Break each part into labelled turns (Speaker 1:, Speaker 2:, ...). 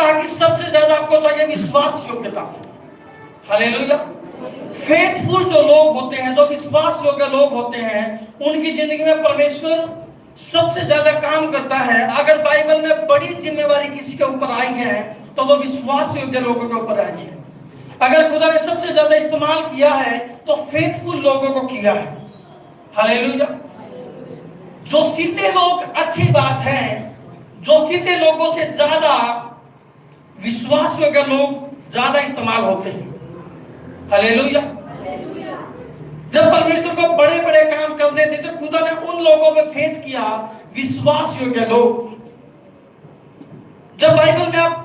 Speaker 1: कहा कि सबसे ज्यादा आपको चाहिए विश्वास योग्यता। हालेलुया। फेथफुल जो लोग होते हैं, जो विश्वास योग्य लोग होते हैं, उनकी जिंदगी में परमेश्वर सबसे ज्यादा काम करता है। अगर बाइबल में बड़ी जिम्मेवारी किसी के ऊपर आई है तो वो विश्वास योग्य लोगों के ऊपर आई है। अगर खुदा ने सबसे ज्यादा इस्तेमाल किया है तो फेथफुल लोगों को किया है। हालेलुया। जो सीधे लोग अच्छी बात है, जो सीधे लोगों से ज्यादा विश्वास योग्य लोग ज्यादा इस्तेमाल होते हैं। हालेलुया। जब परमेश्वर को बड़े बड़े काम करने थे तो खुदा ने उन लोगों में फेथ किया, विश्वास योग्य लोग। जब बाइबल में आप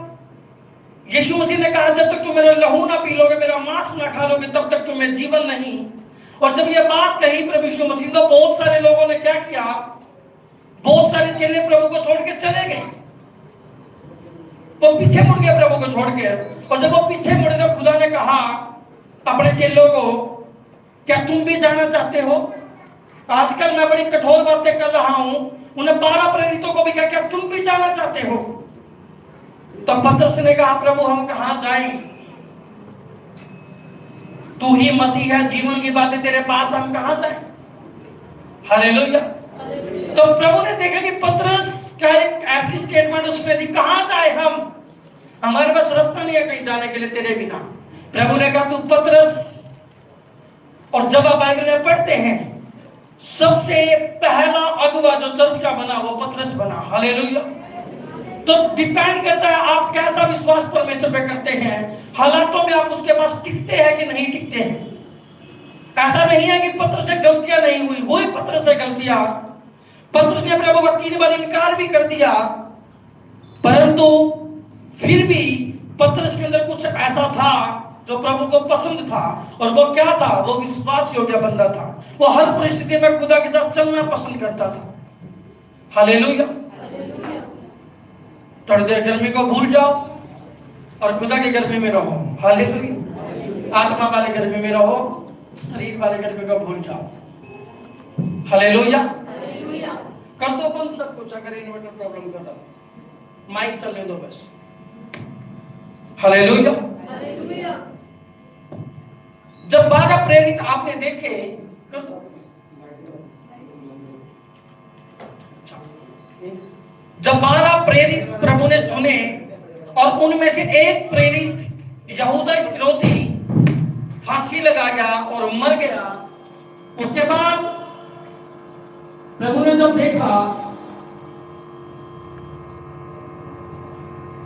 Speaker 1: यीशु मसीह ने कहा जब तक तुम मेरा लहू ना पी लोगे, मेरा मांस ना खा लोगे, तब तक तुम्हें जीवन नहीं। और जब ये बात कही प्रभु यीशु मसीह, तो बहुत सारे लोगों ने क्या किया, बहुत सारे चेले प्रभु को छोड़ के चले गए। वो पीछे मुड़ गए प्रभु को छोड़ के। और जब वो पीछे मुड़े तो खुदा ने कहा अपने चेलों को, क्या तुम भी जाना चाहते हो? आजकल मैं बड़ी कठोर बातें कर रहा हूं। उन्हें 12 प्रेरितों को भी कहा, क्या तुम भी जाना चाहते हो? तो पतरस ने कहा, प्रभु हम कहां जाएं? तू ही मसीह है, जीवन की बातें तेरे पास, हम कहां जाएं? हालेलुया। तो प्रभु ने देखा कि पतरस का एक ऐसी स्टेटमेंट उसने दी, कहां जाए हम, हमारे पास रास्ता नहीं है कहीं जाने के लिए तेरे बिना। प्रभु ने कहा तू पतरस। और जब आप बाइबल में पढ़ते हैं, सबसे पहला अगुवा जो चर्च का बना वो पतरस बना। हालेलुया। तो डिपेंड करता है आप कैसा विश्वास परमेश्वर पे करते हैं, हालातों में आप उसके पास टिकते हैं कि नहीं टिकते हैं। ऐसा नहीं है कि पतरस से गलतियां नहीं हुई पतरस से गलतियां। पतरस ने प्रभु को 3 बार इनकार भी कर दिया, परंतु फिर भी पतरस के अंदर कुछ ऐसा था जो प्रभु को पसंद था। और वो क्या था? वो विश्वास योग्य बंदा था। वो हर परिस्थिति में खुदा के साथ चलना पसंद करता था। हालेलुया। थोड़ी देर गर्मी को भूल जाओ और खुदा की गर्मी में रहो। हालेलुया। आत्मा वाले गर्मी में रहो, शरीर वाले गर्मी को भूल जाओ। हालेलुया। कर दो बंद सब कुछ, अगर इन्वर्टर प्रॉब्लम कर रहा, माइक चलने दो बस। हालेलुया। जब 12 प्रेरित आपने देखे, कर दो। जब 12 प्रेरित प्रभु ने चुने और उनमें से एक प्रेरित यहूदा इस्करियोती फांसी लगा गया और मर गया, उसके बाद प्रभु ने जब देखा,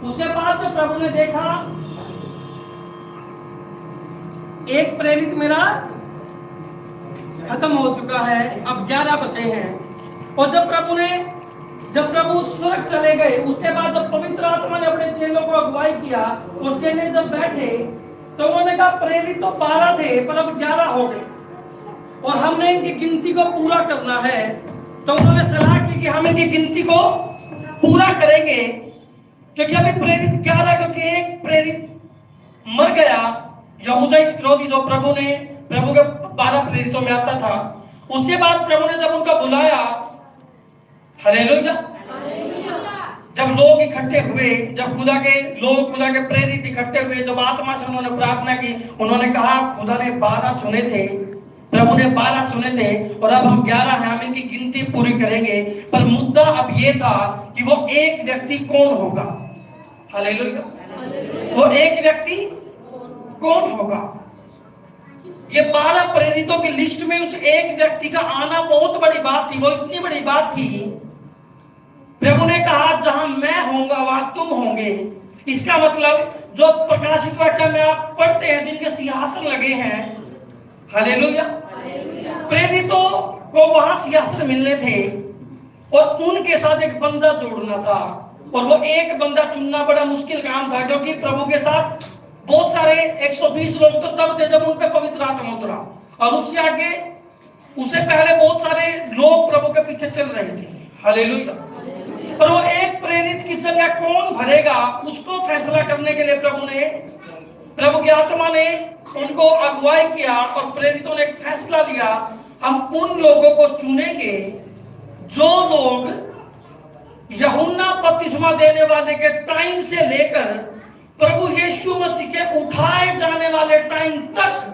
Speaker 1: उसके बाद जब प्रभु ने देखा एक प्रेरित मेरा खत्म हो चुका है, अब 11 बचे हैं। और जब प्रभु स्वर्ग चले गए, उसके बाद जब पवित्र आत्मा ने अपने चेलों को अगुवाई किया और चेले जब बैठे तो उन्होंने कहा प्रेरित तो 12 थे पर अब 11 हो गए और हमने इनकी गिनती को पूरा करना है। तो उन्होंने सलाह की कि हम इनकी गिनती को पूरा करेंगे, क्योंकि अभी प्रेरित 11, क्योंकि एक प्रेरित मर गया, यहूदा इस्करियोती, जो प्रभु के 12 प्रेरितों में आता था। उसके बाद प्रभु ने जब उनका बुलाया, हालेलुया, जब लोग इकट्ठे हुए, जब खुदा के प्रेरित इकट्ठे हुए, जब आत्मा से उन्होंने प्रार्थना की, उन्होंने कहा खुदा ने 12 चुने थे, प्रभु ने 12 चुने थे और अब हम 11 हैं, हम इनकी गिनती पूरी करेंगे। पर मुद्दा अब ये था कि वो एक व्यक्ति कौन होगा। हालेलुया। वो एक व्यक्ति कौन होगा? ये 12 प्रेरितों की लिस्ट में उस एक व्यक्ति का आना बहुत बड़ी बात थी। वो इतनी बड़ी बात थी, प्रभु ने कहा जहां मैं होऊंगा वहां तुम होंगे। इसका मतलब जो प्रकाशित वाक्य में आप पढ़ते हैं, जिनके सिंहासन लगे हैं, हालेलुया, प्रेरितों को वहां सिंहासन मिलने थे और उनके साथ एक बंदा जोड़ना था। और वो एक बंदा चुनना बड़ा मुश्किल काम था, क्योंकि प्रभु के साथ बहुत सारे 120 लोग तो तब थे जब उन पे पवित्र आत्मा उतरा, और उससे आगे उससे पहले बहुत सारे लोग प्रभु के पीछे चल रहे थे। हालेलुया। पर वो एक प्रेरित की जगह कौन भरेगा, उसको फैसला करने के लिए प्रभु की आत्मा ने उनको अगुवाई किया और प्रेरितों ने एक फैसला लिया, हम उन लोगों को चुनेंगे जो लोग यूहन्ना बपतिस्मा देने वाले के टाइम से लेकर प्रभु यीशु मसीह के उठाए जाने वाले टाइम तक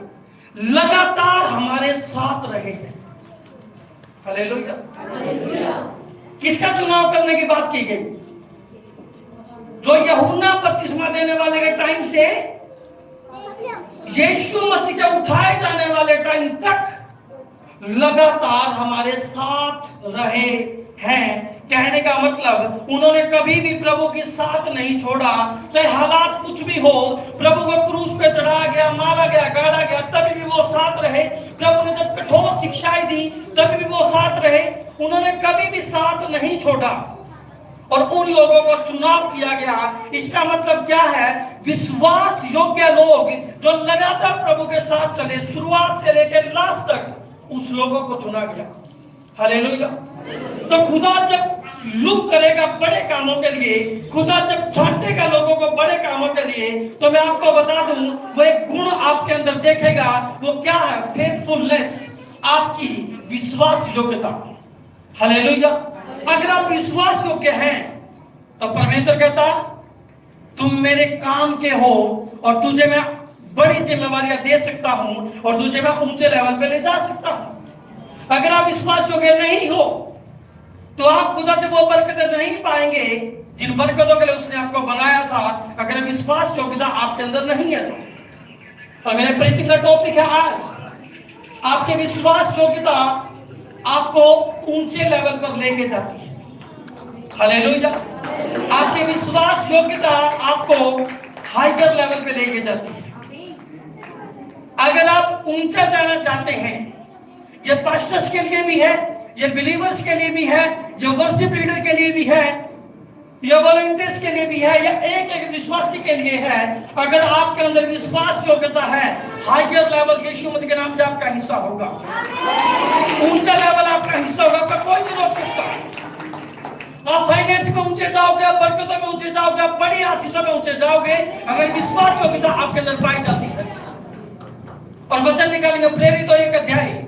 Speaker 1: लगातार हमारे साथ रहे हैं। हालेलुया। किसका चुनाव करने की बात की गई? जो यूहन्ना बपतिस्मा देने वाले के टाइम से यीशु मसीह के उठाए जाने वाले टाइम तक लगातार हमारे साथ रहे हैं। कहने का मतलब उन्होंने कभी भी प्रभु के साथ नहीं छोड़ा। चाहे हालात कुछ भी हो, प्रभु को क्रूस पे चढ़ाया गया, मारा गया, गाड़ा गया, तभी भी वो साथ रहे। प्रभु ने जब कठोर शिक्षाएं दी तभी भी वो साथ रहे। उन्होंने कभी भी साथ नहीं छोड़ा और उन लोगों का चुनाव किया गया। इसका मतलब क्या है? विश्वास योग्य लोग जो लगातार प्रभु के साथ चले, शुरुआत से लेकर लास्ट तक, उस लोगों को चुना गया। हालेलुया। तो खुदा जब लुक करेगा बड़े कामों के लिए, खुदा जब छांटेगा लोगों को बड़े कामों के लिए, तो मैं आपको बता दूं वो एक गुण आपके अंदर देखेगा। वो क्या है? फेथफुलनेस, आपकी विश्वास योग्यता। हालेलुया। अगर आप विश्वास योग्य हैं तो परमेश्वर कहता तुम मेरे काम के हो और तुझे मैं बड़ी जिम्मेवारियां दे सकता हूं और तुझे मैं ऊंचे लेवल पे ले जा सकता हूं। अगर आप विश्वास योग्य नहीं हो तो आप खुदा से वो बरकतें नहीं पाएंगे जिन बरकतों के लिए उसने आपको बनाया था। अगर विश्वास योग्यता आपके अंदर नहीं है तो। और मेरे प्रीचिंग का टॉपिक है आज, आपके विश्वास योग्यता आपको ऊंचे लेवल पर लेके जाती है। हालेलुया। आपकी विश्वास योग्यता आपको हाइयर लेवल पे लेके जाती है। अगर आप ऊंचा जाना चाहते हैं, ये पास्टर्स के लिए भी है, ये बिलीवर्स के लिए भी है, जो वर्शिप लीडर के लिए भी है, ये वॉलंटियर्स के लिए भी है, या एक एक विश्वासी के लिए है। अगर आपके अंदर विश्वास योग्यता है, हाइयर लेवल यीशु मसीह के नाम से आपका हिस्सा होगा। ऊंचा लेवल आपका हिस्सा होगा, आपका कोई नहीं रोक सकता। आप फाइनेंस में ऊंचे जाओगे, आप बरकतों में ऊंचे जाओगे, आप बड़ी आशीषों में ऊंचे जाओगे अगर विश्वास योग्यता आपके अंदर पाई जाती है। और वचन निकालेंगे प्रेरित 1 अध्याय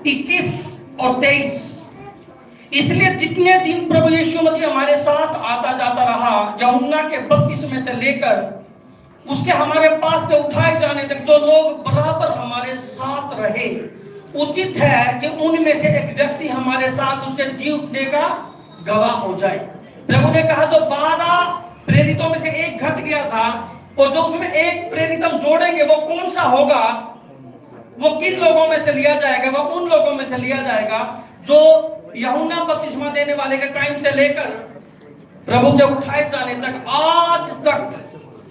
Speaker 1: 21 और 23। इसलिए जितने दिन प्रभु यीशु मसीह हमारे साथ आता जाता रहा, यूहन्ना के बपतिस्मे से लेकर उसके हमारे पास से उठाए जाने तक जो लोग बराबर हमारे साथ रहे, उचित है कि उनमें से एक व्यक्ति हमारे साथ उसके जी उठने का गवाह हो जाए। प्रभु ने कहा जो 12 प्रेरितों में से एक घट गया था, और जो उसमें एक प्रेरित हम जोड़ेंगे वो कौन सा होगा? वो किन लोगों में से लिया जाएगा? वो उन लोगों में से लिया जाएगा जो यूहन्ना बपतिस्मा देने वाले के टाइम से लेकर प्रभु के उठाए जाने तक आज तक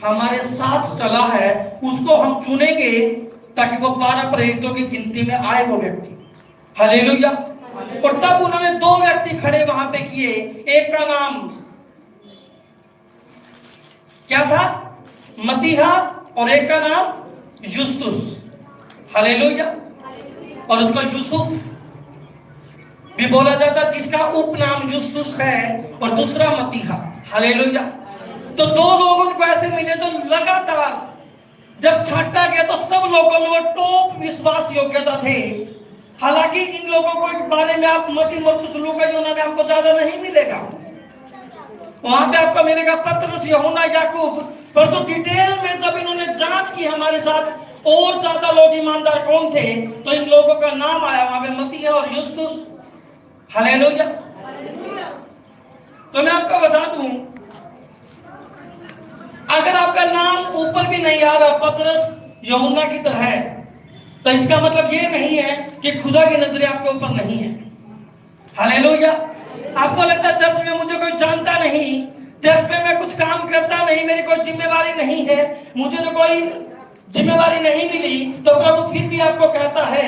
Speaker 1: हमारे साथ चला है। उसको हम चुनेंगे ताकि वो 12 प्रेरितों की गिनती में आए वो व्यक्ति। हालेलुया। और तब उन्होंने 2 व्यक्ति खड़े वहां पे किए। एक का नाम क्या था? मतीहा, और एक का नाम युस्तुस। हालेलुया। और उसको यूसुफ भी बोला जाता, जिसका उपनाम युस्तुस है, और दूसरा मतीहा। हालेलुया। तो 2 लोग उनको ऐसे मिले जो लगातार जब छांटा गया तो सब लोगों में वो टॉप विश्वास योग्यता थे। हालांकि इन लोगों को के बारे में आप मती मरकुस लूका यूहन्ना में आपको ज्यादा नहीं मिलेगा। वहां पे आपको मिलेगा पतरस, यूहन्ना, याकूब। पर तो डिटेल में जब इन्होंने जांच की हमारे साथ और ज्यादा लोग ईमानदार कौन थे, तो इन लोगों का नाम आया वहां पे मतीहा और युस्तुस। हालेलुया। तो मैं आपको बता दूं, अगर आपका नाम ऊपर भी नहीं आ रहा पतरस यूहन्ना की तरह है, तो इसका मतलब ये नहीं है कि खुदा की नजरें आपके ऊपर नहीं है। हालेलुया। आपको लगता है चर्च में मुझे कोई जानता नहीं, चर्च में मैं कुछ काम करता नहीं, मेरी कोई जिम्मेवारी नहीं है, मुझे तो कोई जिम्मेवारी नहीं मिली, तो प्रभु फिर भी आपको कहता है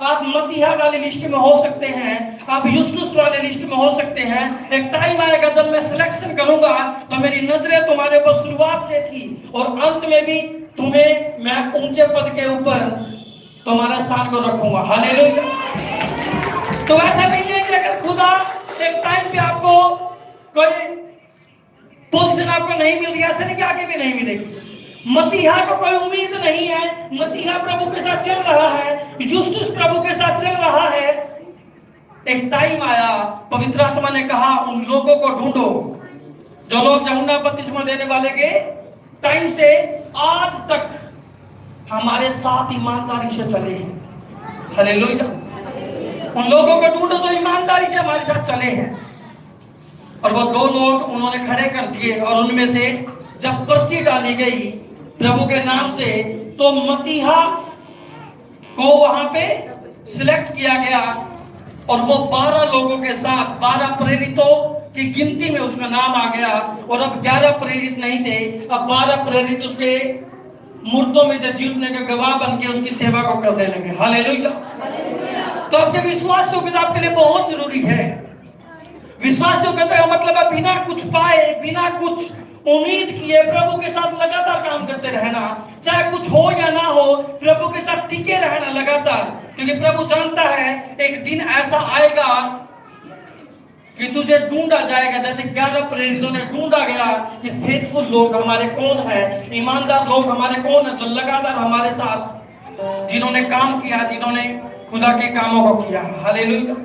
Speaker 1: आप मतीहा वाली लिस्ट में हो सकते हैं, आप युस्तुस वाले लिस्ट में हो सकते हैं। एक टाइम आएगा जब मैं सिलेक्शन करूंगा तो मेरी नजरें तुम्हारे ऊपर शुरुआत से थी और अंत में भी तुम्हें मैं ऊंचे पद के ऊपर तुम्हारे स्थान को रखूंगा। हालेलुया। तो ऐसा नहीं है कि अगर खुदा एक टाइम पे आपको कोई पोजीशन आपको नहीं मिल रही, ऐसे नहीं कि आगे भी नहीं मिलेगी। मतीहा को कोई उम्मीद नहीं है, मतीहा प्रभु के साथ चल रहा है, यूस्तुस प्रभु के साथ चल रहा है। एक टाइम आया, पवित्र आत्मा ने कहा उन लोगों को ढूंढो जो लोग यूहन्ना बपतिस्मा देने वाले के टाइम से आज तक हमारे साथ ईमानदारी से चले हैं। हालेलुया। उन लोगों को ढूंढो जो ईमानदारी से हमारे साथ चले हैं। और वो दो लोग उन्होंने खड़े कर दिए, और उनमें से जब पर्ची डाली गई प्रभु के नाम से, तो मतीहा को वहां पे सिलेक्ट किया गया, और वो 12 लोगों के साथ 12 प्रेरितों की गिनती में उसका नाम आ गया। और अब 11 प्रेरित नहीं थे, अब 12 प्रेरित उसके मूर्तों में से जीतने के गवाह बन के उसकी सेवा को करने लगे। हालेलुया। तो आपके विश्वास योग्यता आपके लिए बहुत जरूरी है। विश्वास योग्यता का मतलब है बिना कुछ पाए, बिना कुछ उम्मीद किए प्रभु के साथ लगातार काम करते रहना, चाहे कुछ हो या ना हो, प्रभु के साथ टिके रहना लगातार। क्योंकि प्रभु जानता है एक दिन ऐसा आएगा कि तुझे ढूंढा जाएगा, जैसे 11 प्रेरितों ने ढूंढा गया कि फेथफुल लोग हमारे कौन है, ईमानदार लोग हमारे कौन है, जो लगातार हमारे साथ जिन्होंने काम किया, जिन्होंने खुदा के कामों को किया। हालेलुया।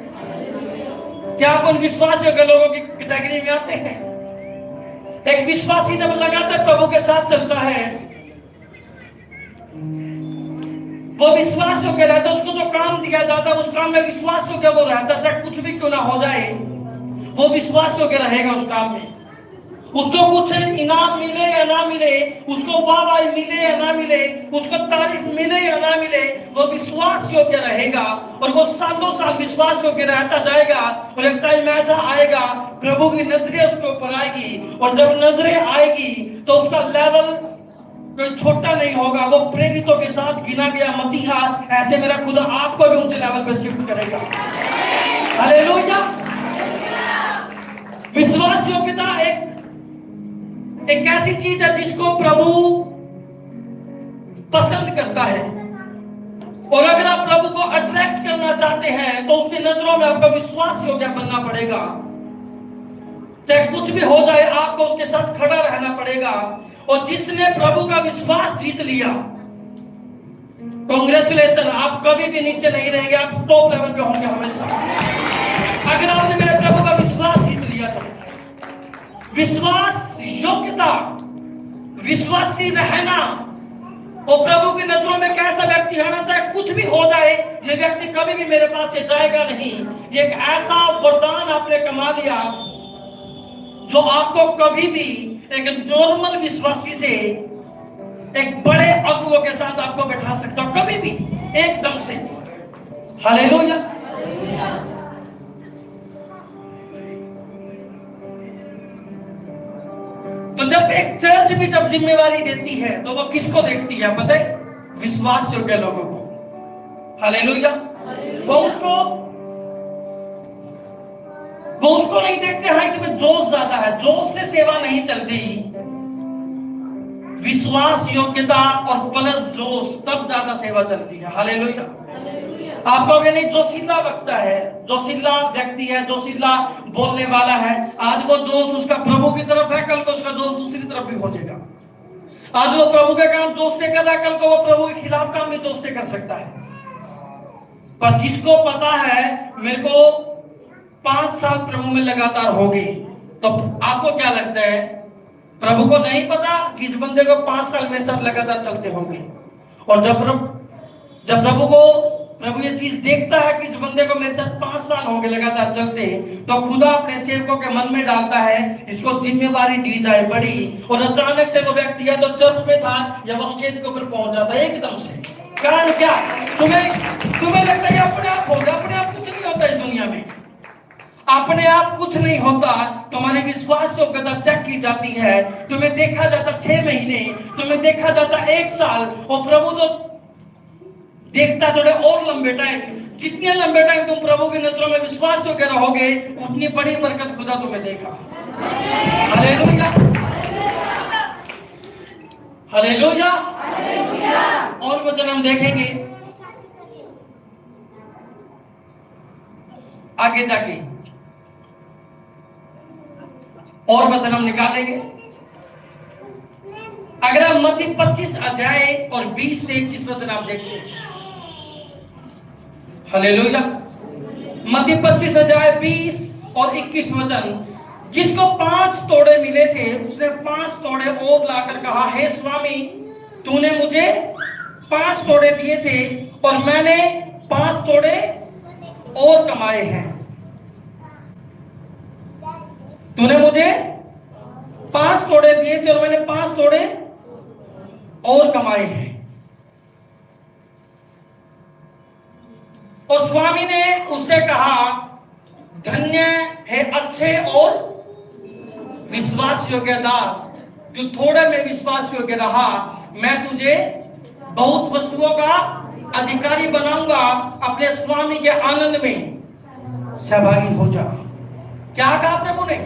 Speaker 1: क्या आप उन विश्वासियों के लोगों की कैटेगरी में आते हैं? एक विश्वासी जब लगातार प्रभु के साथ चलता है, वो विश्वास योग्य रहता है, उसको जो काम दिया जाता है उस काम में विश्वास योग्य वो रहता है, चाहे कुछ भी क्यों ना हो जाए वो विश्वास योग्य रहेगा उस काम में। उसको कुछ इनाम मिले या ना मिले, उसको वाहवाही मिले या ना मिले, उसको तारीफ मिले या ना मिले, वो विश्वास योग्य रहेगा। और वो सालों साल विश्वास योग्य रहता जाएगा। और एक टाइम ऐसा आएगा प्रभु की नजरें उसके ऊपर आएगी, और जब नजरें आएगी तो उसका लेवल कोई छोटा नहीं होगा। वो प्रेरितों के साथ गिना गया मतीहा, ऐसे मेरा खुदा आपको भी ऊंचे लेवल पे शिफ्ट करेगा। हालेलुया। विश्वास योग्यता एक ऐसी चीज है जिसको प्रभु पसंद करता है। और अगर आप प्रभु को अट्रैक्ट करना चाहते हैं तो उसकी नजरों में आपको विश्वास योग्य बनना पड़ेगा। चाहे कुछ भी हो जाए आपको उसके साथ खड़ा रहना पड़ेगा। और जिसने प्रभु का विश्वास जीत लिया, कांग्रेचुलेशन, आप कभी भी नीचे नहीं रहेंगे, आप टॉप लेवल पे होंगे हमेशा। अगर आपने मेरे प्रभु का विश्वास जीत लिया तो विश्वास योग्यता, विश्वासी रहना, और प्रभु की नजरों में कैसा व्यक्ति होना, चाहे कुछ भी हो जाए, ये व्यक्ति कभी भी मेरे पास से जाएगा नहीं। ये एक ऐसा वरदान आपने कमा लिया जो आपको कभी भी एक नॉर्मल विश्वासी से एक बड़े अगुओं के साथ आपको बैठा सकता हो, कभी भी एकदम से। हालेलुया। तो जब एक चर्च भी जब जिम्मेवारी देती है तो वो किसको देखती है पता है? विश्वास योग्य लोगों को। हालेलुया। वो उसको नहीं देखते हैं इसमें जोश ज्यादा है, जोश से सेवा नहीं चलती। विश्वास योग्यता और प्लस जोश तब ज्यादा सेवा चलती है। हालेलुया। आप कहोगे नहीं जोशीला वक्ता है, जोशीला व्यक्ति है, जोशीला बोलने वाला है, आज वो जोश उसका प्रभु की तरफ है, कल को उसका जोश दूसरी तरफ भी हो जाएगा। आज वो प्रभु के काम जोश से कर रहा है, कल को वो प्रभु के खिलाफ काम भी जोश से कर सकता है। पर जिसको पता है मेरे को 5 साल प्रभु में लगातार हो गई, तो आपको क्या लगता है प्रभु को नहीं पता कि इस बंदे को 5 साल मेरे साथ लगातार चलते होंगे? और जब प्रभु ये चीज देखता है कि इस बंदे को मेरे साथ 5 साल हो गए लगातार चलते, तो खुदा अपने सेवकों के मन में डालता है इसको जिम्मेवारी दी जाए बड़ी। और अचानक से वो व्यक्ति या तो चर्च में था या वो स्टेज के ऊपर पहुंच जाता है एकदम से। कारण क्या? तुम्हें लगता है अपने आप होगा? अपने आप कुछ नहीं होता इस दुनिया में, अपने आप कुछ नहीं होता। तुम्हारी विश्वास योग्यता चेक की जाती है, तुम्हें देखा जाता 6 महीने, तुम्हें देखा जाता 1 साल, और प्रभु तो देखता थोड़े और लंबे टाइम। जितने लंबे टाइम तुम प्रभु की नजरों में विश्वास योग्य रहोगे उतनी बड़ी बरकत खुदा तुम्हें देगा। हालेलुया। हालेलुया। और वचन हम देखेंगे आगे जाके और वचन हम निकालेंगे। अगर आप मत्ती 25 अध्याय और 20 से 21 वचन आप देखते हैं, हालेलुया। मत्ती 25 अध्याय 20 और 21 वचन, जिसको 5 तोड़े मिले थे उसने 5 तोड़े और लाकर कहा, हे स्वामी, तूने मुझे 5 तोड़े दिए थे और मैंने 5 तोड़े और कमाए हैं। तूने मुझे 5 तोड़े दिए थे और मैंने 5 तोड़े और कमाए हैं। और स्वामी ने उससे कहा, धन्य है अच्छे और विश्वास योग्य दास, जो थोड़े में विश्वास योग्य रहा, मैं तुझे बहुत वस्तुओं का अधिकारी बनाऊंगा, अपने स्वामी के आनंद में सहभागी हो जा। क्या कहा प्रभु ने?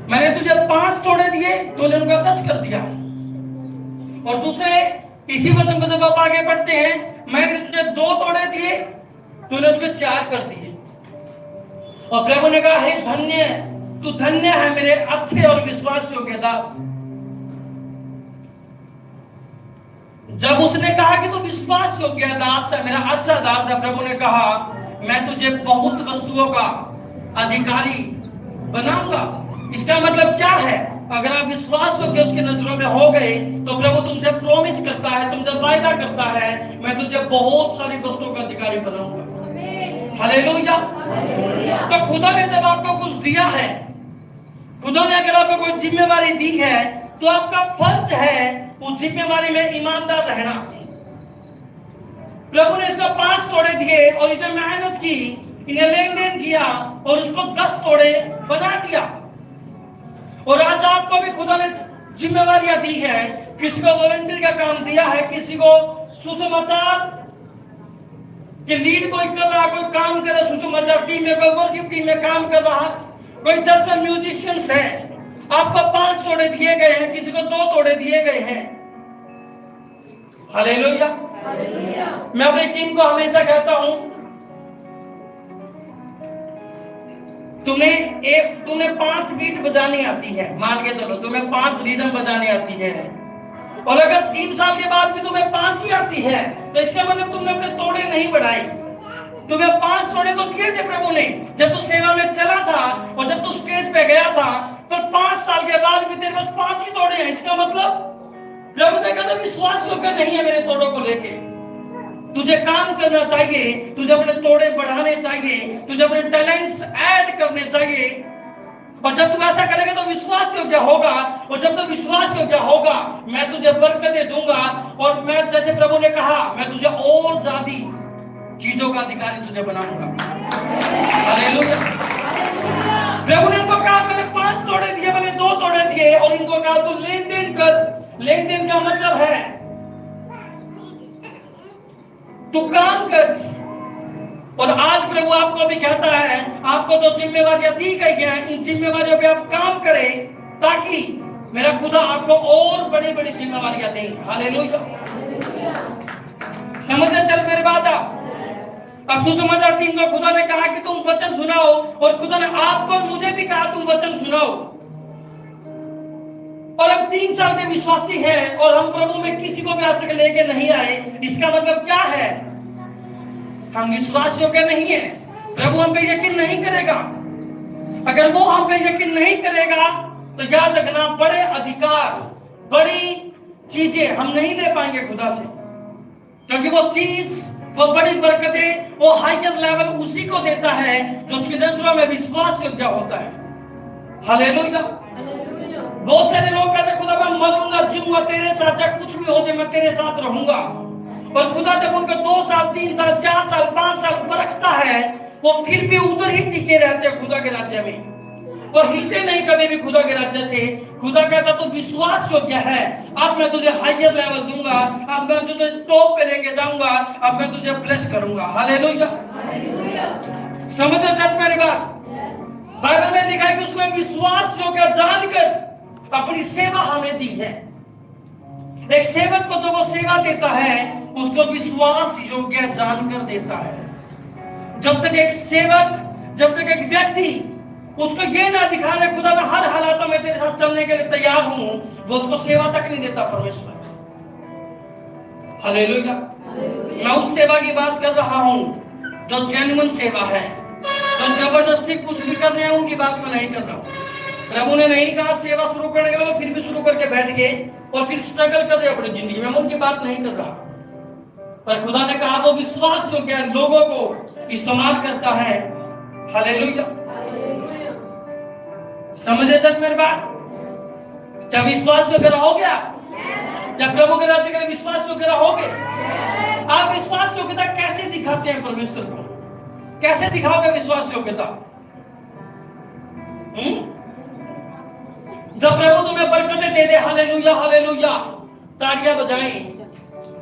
Speaker 1: मैंने तुझे 5 तोड़े दिए, तूने उनका 10 कर दिया। और दूसरे इसी वचन को जब आप आगे बढ़ते हैं, मैंने तुझे 2 तोड़े दिए, तूने उसको 4 कर दिए। और प्रभु ने कहा, हे धन्य, तू धन्य है मेरे अच्छे और विश्वास योग्य दास। जब उसने कहा कि तू विश्वास योग्य दास है, मेरा अच्छा दास है, प्रभु ने कहा, मैं तुझे बहुत वस्तुओं का अधिकारी बनाऊंगा। इसका मतलब क्या है? अगर आप विश्वास योग्य उसकी नजरों में हो गए तो प्रभु तुमसे प्रॉमिस करता है, तुमसे वायदा करता है, मैं तुझे बहुत सारी वस्तुओं का अधिकारी बनाऊंगा। हालेलुया। तो खुदा ने जब आपको कुछ दिया है, खुदा ने अगर आपको कोई जिम्मेवारी दी है, तो आपका फर्ज है उस जिम्मेवारी में ईमानदार रहना। प्रभु ने इसको 5 तोड़े दिए और इसने मेहनत की, इन्हें लेन देन किया और उसको 10 तोड़े बना दिया। और आज आपको भी खुदा ने जिम्मेवारियां दी है। किसी को वॉलंटियर का काम दिया है, किसी को सुसमाचार कि लीड कोई कर रहा, कोई काम कर रहा सुसमाचार टीम में, कोई वर्शिप टीम में काम कर रहा, कोई चर्च में म्यूजिशियंस है। आपको 5 तोड़े दिए गए हैं, किसी को 2 तोड़े दिए गए हैं। हालेलुया। मैं अपनी टीम को हमेशा कहता हूं, तुम्हें 5 बीट बजानी आती है, मान के चलो तुम्हें 5 रिदम बजानी आती है, और अगर 3 साल के बाद भी तुम्हें 5 ही आती है, तो इसका मतलब तुमने अपने तोड़े नहीं बढ़ाई। तुम्हें 5 तोड़े तो दिए थे प्रभु ने जब तू सेवा में चला था, और जब तू स्टेज पे गया था, पर 5 साल के बाद भी तेरे पास 5 ही तोड़े हैं। इसका मतलब प्रभु ने कहा विश्वास योग्य नहीं है मेरे तोड़ों को लेके। तुझे काम करना चाहिए, तुझे अपने तोड़े बढ़ाने चाहिए, तुझे अपने टैलेंट्स ऐड करने चाहिए। और जब तू ऐसा करेगा तो विश्वास योग्य होगा, और जब तू विश्वास योग्य होगा, मैं तुझे बरकतें दूंगा। और मैं, जैसे प्रभु ने कहा, मैं तुझे और ज्यादा चीजों का अधिकारी तुझे बनाऊंगा। हालेलुया। प्रभु ने इनको कहा, मैंने 5 तोड़े दिए, मैंने 2 तोड़े दिए, और इनको कहा तू लेन देन कर। लेन देन का मतलब है तू काम कर। और आज प्रभु आपको भी कहता है, आपको जो जिम्मेवारियां दी गई हैं, इन जिम्मेवारियों पे आप काम करें, ताकि मेरा खुदा आपको और बड़ी बड़ी जिम्मेवारियां दे। हालेलुया। समझते चल मेरी बात आप? अब सुसमाचार टीम को खुदा ने कहा कि तुम वचन सुनाओ, और खुदा ने आपको और मुझे भी कहा तुम वचन सुनाओ। और हम 3 साल के विश्वासी हैं, और हम प्रभु में किसी को भी आज तक लेके नहीं आए। इसका मतलब क्या है? हम विश्वास योग्य नहीं है। प्रभु हम पे यकीन नहीं करेगा। अगर वो हम पे यकीन नहीं करेगा तो याद रखना, बड़े अधिकार, बड़ी चीजें हम नहीं ले पाएंगे खुदा से, क्योंकि वो चीज, वो बड़ी बरकतें, वो हायर लेवल उसी को देता है जो उसकी नजरों में विश्वास योग्य होता है। हालेलुया। बहुत सारे लोग कहते हैं, खुदा मैं मरूंगा जीऊंगा तेरे साथ, चाहे कुछ भी हो जाए मैं तेरे साथ रहूंगा। और खुदा जब उनको 2 साल 3 साल 4 साल 5 साल परखता है, वो फिर भी उधर ही टिके रहते हैं खुदा के राज्य में। वो हिलते नहीं कभी भी खुदा के राज्य से। खुदा कहता तू विश्वास योग्य है, अब मैं तुझे हायर लेवल दूंगा, अब मैं तुझे टॉप पे लेके जाऊंगा, अब मैं तुझे ब्लेस करूंगा। हालेलुया। समझो चर्च मेरी बात? बाइबल में लिखा है कि उसमें विश्वास योग्य जानकर अपनी सेवा हमें दी है। एक सेवक को जो वो सेवा देता है, उसको विश्वास योग्य जानकर देता है। जब तक एक सेवक, जब तक एक व्यक्ति उसको ये ना दिखा रहे खुदा मैं हर हालात में तेरे साथ चलने के लिए तैयार हूं, वो उसको सेवा तक नहीं देता परमेश्वर। हालेलुया। मैं उस सेवा की बात कर रहा हूं जो जेन्युइन सेवा है, जो जबरदस्ती कुछ भी कर रहे हैं उनकी बात मैं नहीं कर रहा हूं। प्रभु ने नहीं कहा सेवा शुरू करने के लिए फिर भी शुरू करके बैठ गए और फिर स्ट्रगल कर रहे अपनी जिंदगी में, उनकी बात नहीं कर रहा। पर खुदा ने कहा वो विश्वास योग्य लोगों को इस्तेमाल करता है। हालेलुया। समझे तक मेरी बात? क्या विश्वास योग्य रहोगे आप? क्या प्रभु के राज्य के लिए विश्वास योग्य रहोगे? आप विश्वास योग्यता कैसे दिखाते हैं परमेश्वर को? कैसे दिखाओगे विश्वास योग्यता? जब प्रभु तुम्हें बरकतें दे दे, हालेलुया हालेलुया तालियां बजाएं,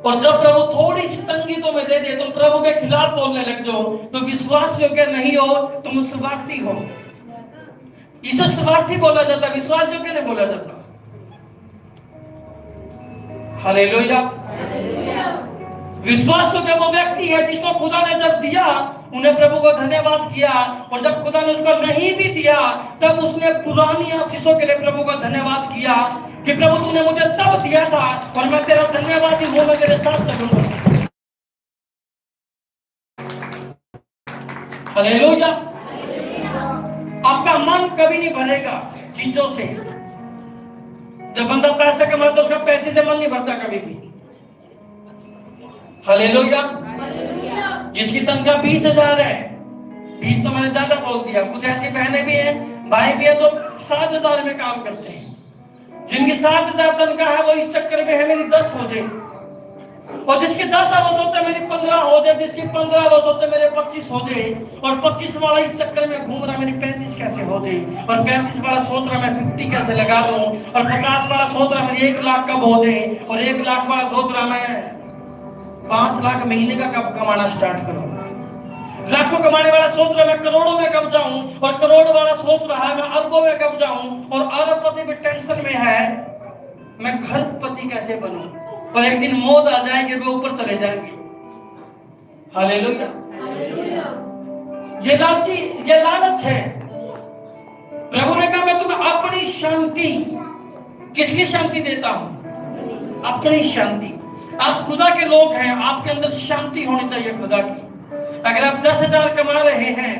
Speaker 1: और जब प्रभु थोड़ी सी तंगी तुम्हें दे दे तुम प्रभु के खिलाफ बोलने लग जाओ, तो विश्वास योग्य नहीं हो, तुम स्वार्थी हो। इसे स्वार्थी बोला जाता, विश्वास योग्य नहीं बोला जाता। हालेलुया। विश्वास योग्य वो व्यक्ति है जिसको खुदा ने जब दिया उन्हें प्रभु को धन्यवाद किया, और जब खुदा ने उसको नहीं भी दिया तब उसने पुरानी आशीषों के लिए प्रभु को धन्यवाद किया कि प्रभु तूने मुझे तब दिया था और मैं तेरा धन्यवादी हूं, मैं तेरे साथ चलूंगा। हालेलुया। आपका मन कभी नहीं भरेगा चीजों से। जब बंदा पैसा कमाता तो उसका पैसे से मन नहीं भरता कभी भी। हालेलुया। जिसकी तनख्वाह 20,000 है, 20 तो मैंने ज्यादा बोल दिया, कुछ ऐसी बहनें भी हैं, भाई भी है तो 7,000 में काम करते हैं। जिनकी 7,000 तनख्वाह है वो इस चक्कर में है मेरी 10 हो जाए, और जिसकी 10 है वो सोचते मेरी 15 हो जाए, जिसकी 15 वो सोचते मेरे 25 हो जाए, और 25 वाला इस चक्कर में घूम रहा मेरी 35 कैसे हो जाए, और 35 वाला सोच रहा मैं 50 कैसे लगा दूं, और 50 वाला सोच रहा मेरी 1 लाख कब हो जाए, और 1 लाख वाला सोच रहा मैं 5 लाख महीने का कब कमाना स्टार्ट करूं, लाखों कमाने वाला सोच रहा है मैं करोड़ों में कब जाऊं, और करोड़ वाला सोच रहा है मैं अरबों में कब जाऊं, और अरबपति भी टेंशन में है मैं खरबपति कैसे बनूं, और एक दिन मौत आ जाएगी वो ऊपर चले जाएंगे। हालेलुया। ये लालची, ये लालच है। प्रभु ने कहा मैं तुम्हें अपनी शांति, किसकी शांति देता हूं? अपनी शांति। आप खुदा के लोग हैं, आपके अंदर शांति होनी चाहिए खुदा की। अगर आप 10,000 कमा रहे हैं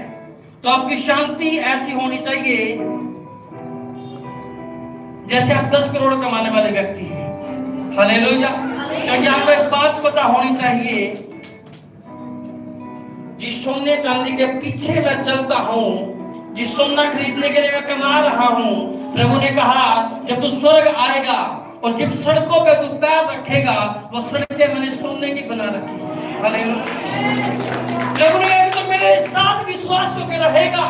Speaker 1: तो आपकी शांति ऐसी होनी चाहिए जैसे आप 10 करोड़ कमाने वाले व्यक्ति हैं। हालेलुया। क्योंकि आपको एक बात पता होनी चाहिए, जिस सोने चांदी के पीछे मैं चलता हूं, जिस सोना खरीदने के लिए मैं कमा रहा हूं, प्रभु ने कहा जब तू स्वर्ग आएगा और जिन सड़कों पे तू पैर रखेगा वो सड़कें मैंने सोने की बना रखी है। हालेलुया। प्रभु ने कहा तो मेरे साथ विश्वास योग्य रहेगा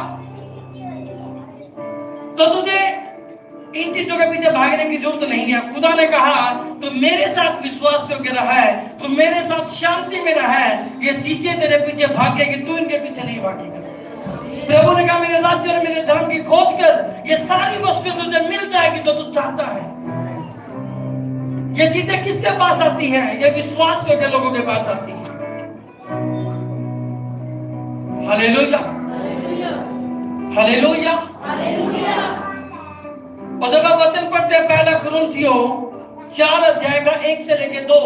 Speaker 1: तो तुझे इन चीजों के पीछे भागने की जरूरत नहीं है। खुदा ने कहा तो मेरे साथ विश्वास योग्य रहा है, तो मेरे साथ शांति में रहा है, ये चीजें तेरे पीछे भागेगी, तू इनके पीछे नहीं भागेगा। प्रभु ने कहा मेरे राज्य और मेरे धर्म की खोज कर, ये सारी वस्तुएं तुझे मिल जाएगी जो तू चाहता है। ये चीजें किसके पास आती हैं? ये विश्वास योग्य लोगों के पास आती हैं। Hallelujah hallelujah hallelujah. और जब आप वचन पढ़ते हैं पहला कुरिन्थियों 4 अध्याय का 1 से लेकर 2,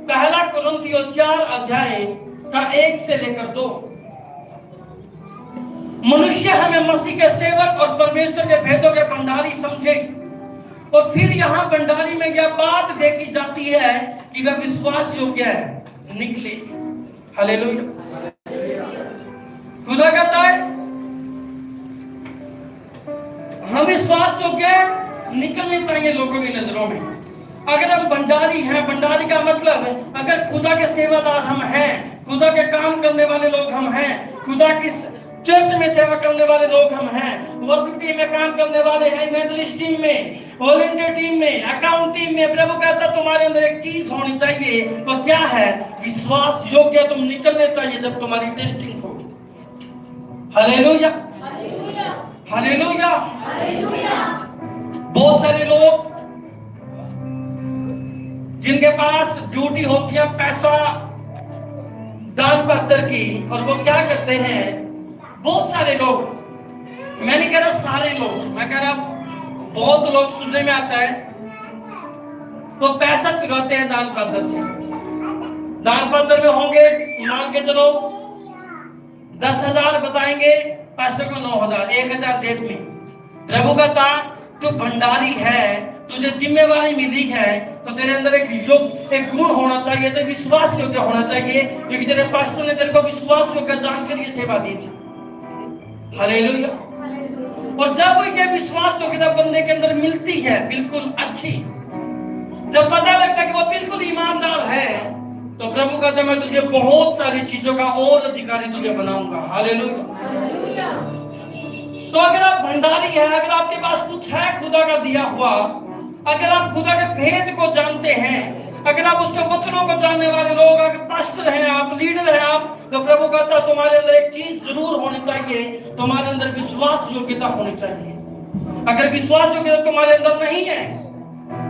Speaker 1: पहला कुरिन्थियों 4 अध्याय का 1 से लेकर 2, मनुष्य हमें मसीह के सेवक और परमेश्वर के भेदों के भंडारी समझे, और फिर यहाँ भंडारी में यह बात देखी जाती है कि वह विश्वास योग्य निकले। हालेलुया। खुदा कहता है हम विश्वास योग्य निकलने चाहिए लोगों की नजरों में। अगर हम भंडारी हैं, भंडारी का मतलब अगर खुदा के सेवादार हम हैं, खुदा के काम करने वाले लोग हम हैं, खुदा की चर्च में सेवा करने वाले लोग हम हैं, वर्शिप टीम में काम करने वाले हैं, इवेंजलिस्ट टीम में, वॉलंटियर टीम में, अकाउंट टीम में, प्रभु कहता तुम्हारे अंदर एक चीज होनी चाहिए, वो क्या है? विश्वास योग्य तुम निकलने चाहिए जब तुम्हारी टेस्टिंग होगी। Hallelujah hallelujah hallelujah. बहुत सारे लोग जिनके पास ड्यूटी होती है पैसा दान पत्र की, और वो क्या करते हैं, बहुत सारे लोग मैं नहीं कह रहा सारे लोग, मैं कह रहा बहुत लोग सुनने में आता है वो पैसा चुराते हैं दान पात्र से। दान पात्र में होंगे, मान के चलो 10,000 बताएंगे, पास्टर को 9,000, 1,000 जेब में। प्रभु का था तू भंडारी है, तुझे जिम्मेवारी मिली है, तो तेरे अंदर एक गुण होना चाहिए, तो विश्वास योग्य होना चाहिए, क्योंकि तेरे पास्टर ने तेरे को विश्वास योग्य जानकर ये सेवा दी थी। हालेलुया। और जब ये विश्वास योग्यता बंदे के अंदर मिलती है बिल्कुल अच्छी, जब पता लगता है कि वो बिल्कुल ईमानदार है, तो प्रभु कहता है मैं तुझे बहुत सारी चीजों का और अधिकारी तुझे बनाऊंगा। हालेलुया। तो अगर आप भंडारी है, अगर आपके पास कुछ है खुदा का दिया हुआ, अगर आप खुदा के भेद को जानते हैं, अगर आप उसके वचनों को जानने वाले लोग, अगर पास्टर हैं आप, लीडर हैं आप, तो प्रभु कहता है तुम्हारे अंदर एक चीज जरूर होनी चाहिए, तुम्हारे अंदर विश्वास योग्यता होनी चाहिए। अगर विश्वास योग्यता तुम्हारे अंदर नहीं है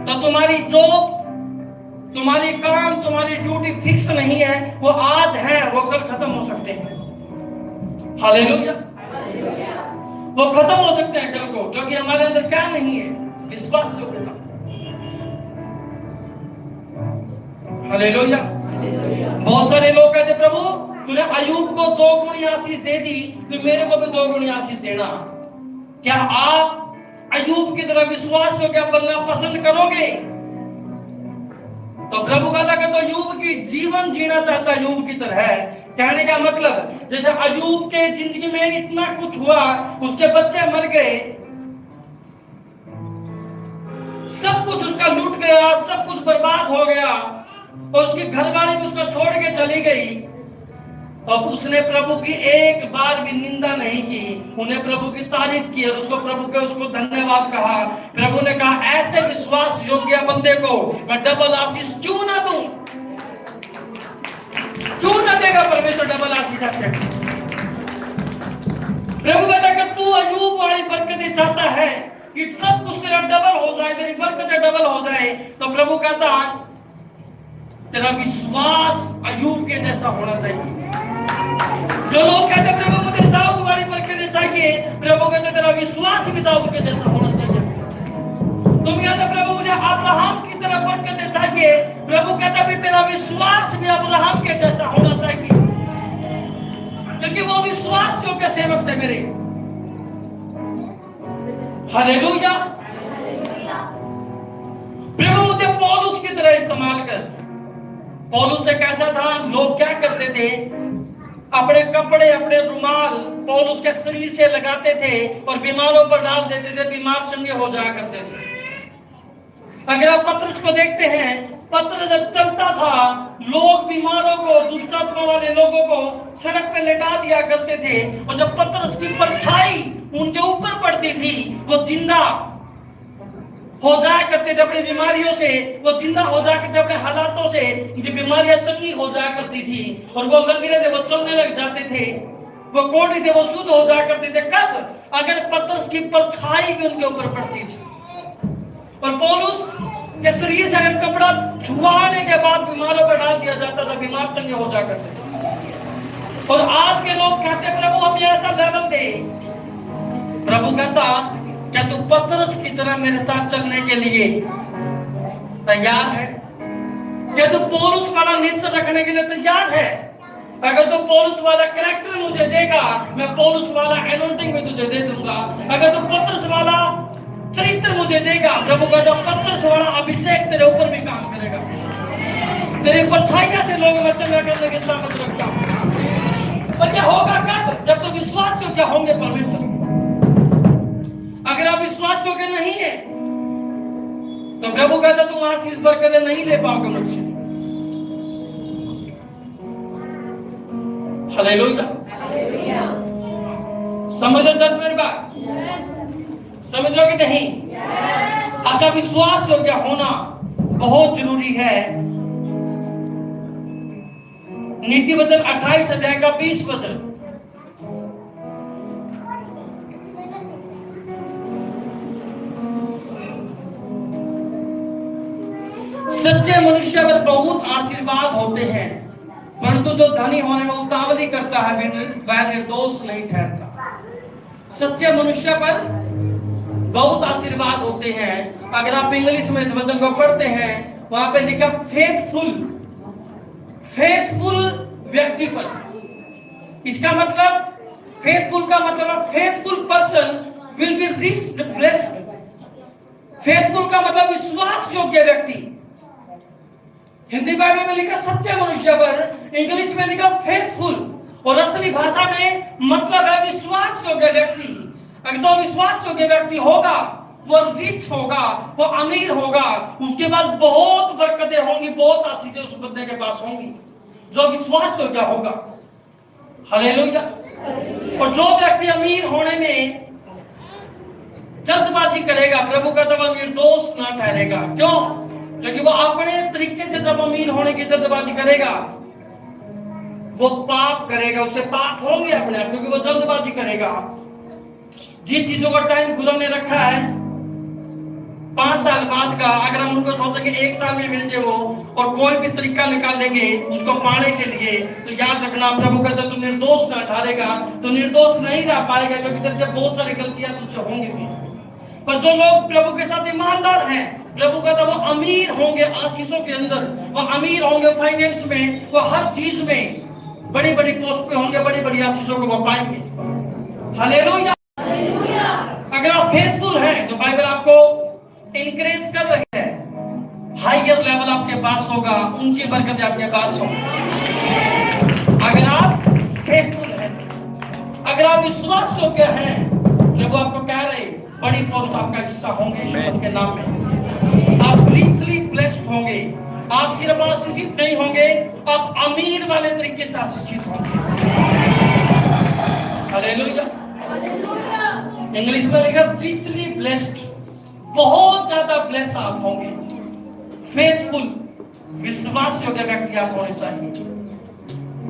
Speaker 1: तो तुम्हारी जॉब, तुम्हारी काम, तुम्हारी ड्यूटी फिक्स नहीं है, वो आज है वो कल खत्म हो सकते हैं। हालेलुया। वो खत्म हो सकते हैं कल को, क्योंकि हमारे अंदर क्या नहीं है, विश्वास योग्यता। हालेलुया। बहुत सारे लोग कहते प्रभु तूने अय्यूब को 2 गुनी आशीष दे दी, तो मेरे को भी 2 गुनी आशीष देना। क्या आप अय्यूब की तरह विश्वास योग्य बनना पसंद करोगे? तो प्रभु कहता कि तो अय्यूब की जीवन जीना चाहता अय्यूब की तरह है। कहने का मतलब जैसे अय्यूब के जिंदगी में इतना कुछ हुआ, उसके बच्चे मर गए, सब कुछ उसका लूट गया, सब कुछ बर्बाद हो गया, और उसकी घरवाली भी उसको छोड़ के चली गई, और उसने प्रभु की एक बार भी निंदा नहीं की, उन्हें प्रभु की तारीफ की और उसको प्रभु के उसको धन्यवाद कहा। प्रभु ने कहा ऐसे विश्वास योग्य बंदे को मैं डबल आशीष क्यों ना दूं? क्यों ना देगा परमेश्वर डबल आशीष? अच्छे प्रभु कहता है कि तू अय्यूब वाली बरकतें चाहता है कि सब कुछ तेरा डबल हो जाए, तेरी बरकतें डबल हो जाए, तो प्रभु कहता तेरा विश्वास अय्यूब के जैसा होना चाहिए। जो लोग कहते प्रभु मुझे दाऊद वाली बरकतें चाहिए, प्रभु कहते तेरा विश्वास भी दाऊद के जैसा होना चाहिए। तुम कहते प्रभु मुझे अब्राहम की तरह बरकतें चाहिए, प्रभु कहता फिर तेरा विश्वास भी अब्राहम के जैसा होना चाहिए, क्योंकि वो विश्वास योग्य सेवक थे मेरे। हालेलुया। प्रभु मुझे पौलुस की तरह इस्तेमाल कर। पौलुस से कैसा था, लोग क्या करते थे, अपने कपड़े, अपने रुमाल पौलुस के शरीर से लगाते थे और बीमारों पर डाल देते थे, बीमार चंगे हो जाया करते थे। अगर आप पत्रस को देखते हैं, पत्रस जब चलता था, लोग बीमारों को, दुष्टात्मा वाले लोगों को सड़क पे लेटा दिया करते थे, और जब पत्रस की परछाई उनके ऊपर पड़ती थी, वो जिंदा हो जाया करते थे अपनी बीमारियों से, वो जिंदा हो जाया करते अपने हालातों से, उनकी बीमारियां चंगी हो जाया करती थी, और वो लंगड़े थे वो चलने लग जाते थे, वो कोढ़ी थे वो शुद्ध हो जाया करते थे। कब? अगर पत्रस की परछाई भी उनके ऊपर पड़ती थी। और पौलुस के शरीर से अगर कपड़ा छुआने के बाद बीमारों पर डाल दिया जाता था, बीमार चंगे हो जाया करते थे। और आज के लोग कहते प्रभु हमें ऐसा लेवल दे। प्रभु कहता क्या तू पतरस की तरह मेरे साथ चलने के लिए तैयार है? क्या तू पौलुस वाला नेचर रखने के लिए तैयार है? अगर तू पौलुस वाला कैरेक्टर मुझे देगा, मैं पौलुस वाला एनोइंटिंग भी तुझे दे दूंगा। अगर तू पतरस वाला चरित्र मुझे देगा, प्रभु का जो पतरस वाला अभिषेक तेरे ऊपर भी काम करेगा। तेरी परछाइयां से लोग में चंगा करने की सामर्थ रखता हूं। और क्या होगा कब? जब तो विश्वास योग्य होंगे परमेश्वर। अगर आप विश्वास योग्य नहीं है तो प्रभु कहता तुम आशीष बरकतें नहीं ले पाओगे मुझसे। हालेलुया। समझो जब मेरी बात, समझ लो कि नहीं? आपका विश्वास योग्य होना बहुत जरूरी है। नीति वचन 28 अध्याय का 20 वचन, सच्चे मनुष्य पर बहुत आशीर्वाद होते हैं, परंतु जो धनी होने में उतावली करता है वह निर्दोष नहीं ठहरता। सच्चे मनुष्य पर बहुत आशीर्वाद होते हैं। अगर आप इंग्लिश में इस वचन को पढ़ते हैं, वहां पे लिखा फेथफुल, फेथफुल व्यक्ति पर। इसका मतलब फेथफुल का मतलब faithful person will be riched blessed. Faithful का मतलब विश्वास योग्य व्यक्ति। हिंदी बाइबल में लिखा सच्चे मनुष्य पर, इंग्लिश में लिखा फेथफुल, और असली भाषा में मतलब है विश्वास योग्य व्यक्ति। अगर तो विश्वास योग्य व्यक्ति होगा, वो रिच होगा, वो अमीर होगा, उसके पास बहुत बरकतें होंगी, बहुत आशीषें उस बंदे के पास होंगी जो विश्वास योग्य होगा। हालेलुया। और जो व्यक्ति अमीर होने में जल्दबाजी करेगा, प्रभु का जब निर्दोष ना ठहरेगा। क्यों? क्योंकि वो अपने तरीके से जब अमीर होने की जल्दबाजी करेगा, वो पाप करेगा, उसे पाप होंगे अपने आप, क्योंकि वो जल्दबाजी करेगा। जिन चीजों का टाइम खुदा ने रखा है 5 साल बाद का, अगर हम उनको सोचेंगे 1 साल में मिल जाए वो, और कोई भी तरीका निकाल देंगे उसको पाने के लिए, तो याद रखना प्रभु कहता है तू निर्दोष ना ठहरेगा, तो निर्दोष नहीं रह पाएगा, क्योंकि जब बहुत सारी गलतियां तुझसे होंगी भी। पर जो लोग प्रभु के साथ ईमानदार हैं, प्रभु कहता वो अमीर होंगे आशीषों के अंदर, वो अमीर होंगे फाइनेंस में, वो हर चीज में बड़ी बड़ी पोस्ट पे होंगे, बड़ी बड़ी आशीषों को वो पाएंगे। हालेलुया। अगर आप फेथफुल हैं तो बाइबल आपको इनकरेज कर रही है, हायर लेवल आपके पास होगा, ऊंची बरकतें आपके पास होंगी। अगर आप फेथफुल हैं, अगर आप विश्वास योग्य हैं, प्रभु आपको कह रहे बड़ी पोस्ट आपका हिस्सा होंगे यीशु के नाम में। आप रिचली ब्लेस्ड होंगे। आप सिर्फ आशीषित नहीं होंगे, आप अमीर वाले तरीके से आशीषित होंगे। हालेलुया। इंग्लिश में लिखा रिचली ब्लेस्ड, बहुत ज्यादा ब्लेस्ड आप होंगे। फेथफुल, विश्वास योग्य व्यक्ति आप होने चाहिए।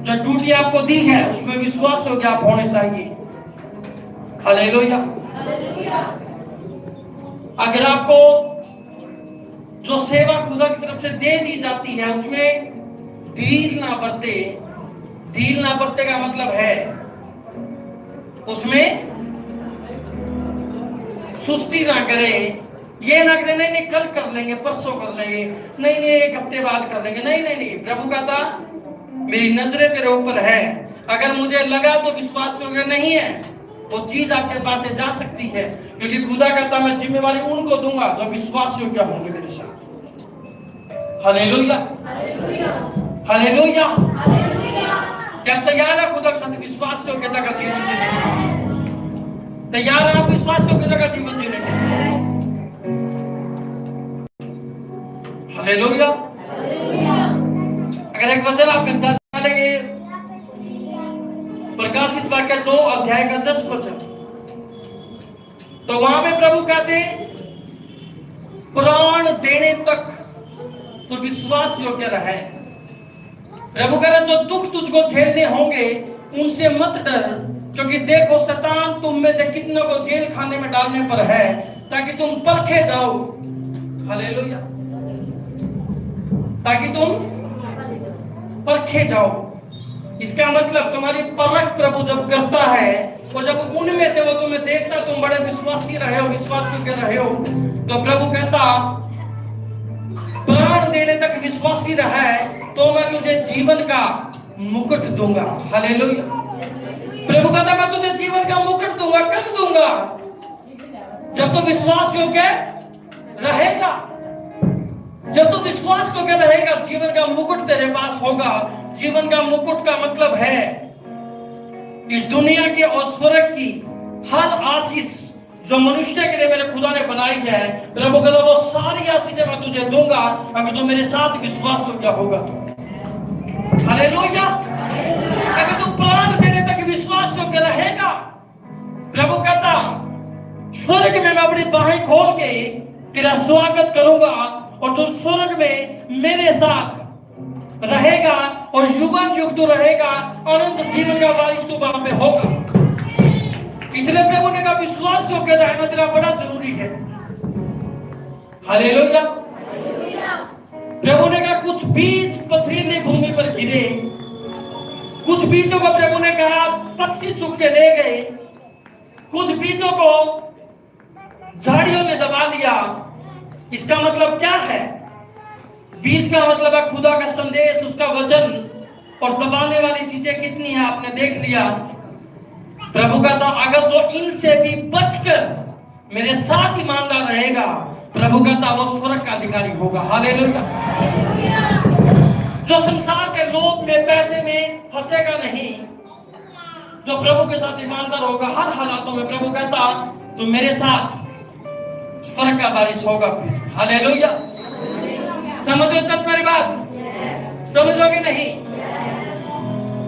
Speaker 1: जो ड्यूटी आपको दी है उसमें विश्वास योग्य आप होने चाहिए। हालेलुया। अगर आपको जो सेवा खुदा की तरफ से दे दी जाती है उसमें ढील ना बरते, ढील ना बरते का मतलब है उसमें सुस्ती ना करें, ये ना करें नहीं कल कर लेंगे, परसों कर लेंगे, नहीं 1 हफ्ते बाद कर लेंगे, नहीं। प्रभु कहता मेरी नजरें तेरे ऊपर है, अगर मुझे लगा तो विश्वास योग्य नहीं है, वो चीज आपके पास से जा सकती है, क्योंकि खुदा कहता मैं जिम्मेवारी उनको दूंगा जो विश्वास योग्य होंगे मेरे साथ। हालेलुया। हालेलुया। क्या तैयार है खुदा के साथ विश्वास योग्यता का जीवन जीने के? तैयार है आप विश्वास योग्यता का जीवन जीने के? हालेलुया। अगर एक वचन आप मेरे साथ चलेंगे, प्रकाशित वाक्य 2 अध्याय का 10 वचन, तो वहां पे प्रभु कहते प्राण देने तक तो विश्वास योग्य रहे। प्रभु कह रहे जो दुख तुझको झेलने होंगे उनसे मत डर, क्योंकि देखो शैतान तुम में से कितनों को जेल खाने में डालने पर है, ताकि तुम परखे जाओ। हालेलुया। ताकि तुम परखे जाओ। इसका मतलब तुम्हारी परख प्रभु जब करता है, और जब उनमें से वो तुम्हें देखता तुम बड़े विश्वासी रहे हो, विश्वास योग्य रहे हो, तो प्रभु कहता प्राण देने तक विश्वासी रहा है तो मैं तुझे जीवन का मुकुट दूंगा। हालेलुया। प्रभु कहता मैं तुझे जीवन का मुकुट दूंगा। कब दूंगा? जब तो विश्वास योग्य रहेगा। जब तो विश्वास योग्य रहेगा, जीवन का मुकुट तेरे पास होगा। जीवन का मुकुट का मतलब है इस दुनिया की और स्वर्ग की हर आशीष जो मनुष्य के लिए मेरे खुदा ने बनाई है, प्रभु कहता वो सारी आशीषें मैं तुझे दूंगा अगर तू मेरे साथ विश्वास योग्य होगा तो। हालेलुया। अगर तू प्राण देने तक विश्वास योग्य रहेगा, प्रभु कहता स्वर्ग में मैं अपनी बाहें खोल के तेरा स्वागत करूंगा और तू स्वर्ग में मेरे साथ रहेगा और युगन युग तू रहेगा, अनंत जीवन का वारिस तू वहां पे होगा। इसलिए प्रभु ने कहा विश्वास योग्य रहना तेरा बड़ा जरूरी है। हालेलुया। प्रभु ने कहा कुछ बीज पथरीली भूमि पर गिरे, कुछ बीजों को प्रभु ने कहा पक्षी चुग के ले गए, कुछ बीजों को झाड़ियों में दबा लिया। इसका मतलब क्या है? बीज का मतलब है खुदा का संदेश, उसका वचन, और दबाने वाली चीजें कितनी है आपने देख लिया। प्रभु कहता अगर जो इनसे भी बचकर मेरे साथ ईमानदार रहेगा, प्रभु कहता वो स्वर्ग का अधिकारी होगा। हालेलुया। जो संसार के लोभ में, पैसे में फंसेगा नहीं, जो प्रभु के साथ ईमानदार होगा हर हालातों में, प्रभु कहता तो मेरे साथ स्वर्ग का बारिश होगा फिर। हालेलुया। समझो तब मेरी बात? समझोगे नहीं?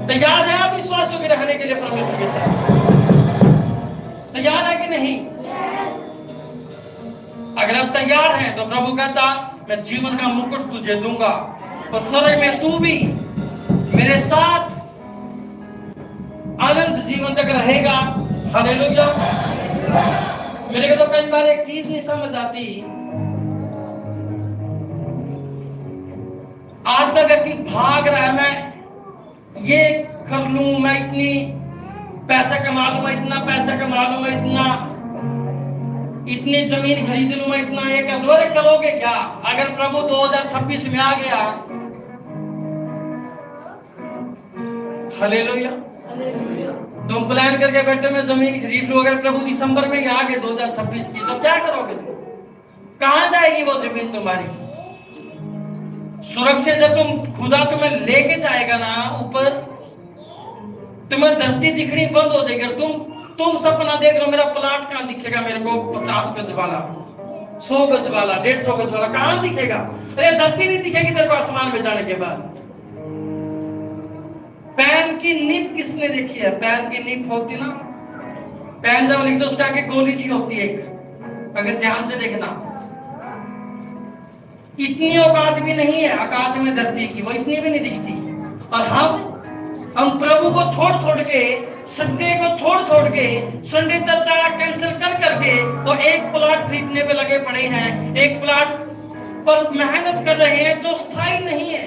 Speaker 1: तैयार है आप विश्वासियों के रहने के लिए परमेश्वर के साथ? तैयार है कि नहीं? अगर आप तैयार हैं तो प्रभु कहता मैं जीवन का मुकुट तुझे दूंगा और स्वर्ग में तू भी मेरे साथ आनंद जीवन तक रहेगा। हालेलुया। मेरे को तो कई बार एक चीज नहीं समझ आती, आज का व्यक्ति भाग रहा है, मैं ये कर लूं, मैं इतनी पैसा कमा लूं, मैं इतना पैसा कमा लूं, मैं इतनी जमीन खरीद लूं, मैं इतना ये कर लूं। अरे करोगे क्या? अगर प्रभु 2026 में आ गया, हालेलुया, तुम प्लान करके बैठे मैं जमीन खरीद लूं, अगर प्रभु दिसंबर में ही आ गए 2026 की, तो क्या करोगे तुम? कहां जाएगी वो जमीन तुम्हारी? सुरक्षित जब तुम खुदा तुम्हें लेके जाएगा ना ऊपर, तुम्हें धरती दिखनी बंद हो जाएगी। तुम सपना देख रहे हो मेरा प्लाट कहां दिखेगा, मेरे को 50 गज वाला, 100 गज वाला, 150 गज वाला, कहां दिखेगा? अरे धरती नहीं दिखेगी तेरे को आसमान में जाने के बाद। पैन की नींव किसने देखी है? पैन की नींव होती ना, पैन जब लिखते उसके आगे गोली सी होती है एक, अगर ध्यान से देखना। इतनी औकात भी नहीं है आकाश में धरती की, वो इतनी भी नहीं दिखती। और हम प्रभु को छोड़ के, संडे को छोड़ के, संडे चर्चा कैंसिल कर करके वो एक प्लॉट खरीदने पे लगे पड़े हैं, एक प्लॉट पर मेहनत कर रहे हैं जो स्थायी नहीं है,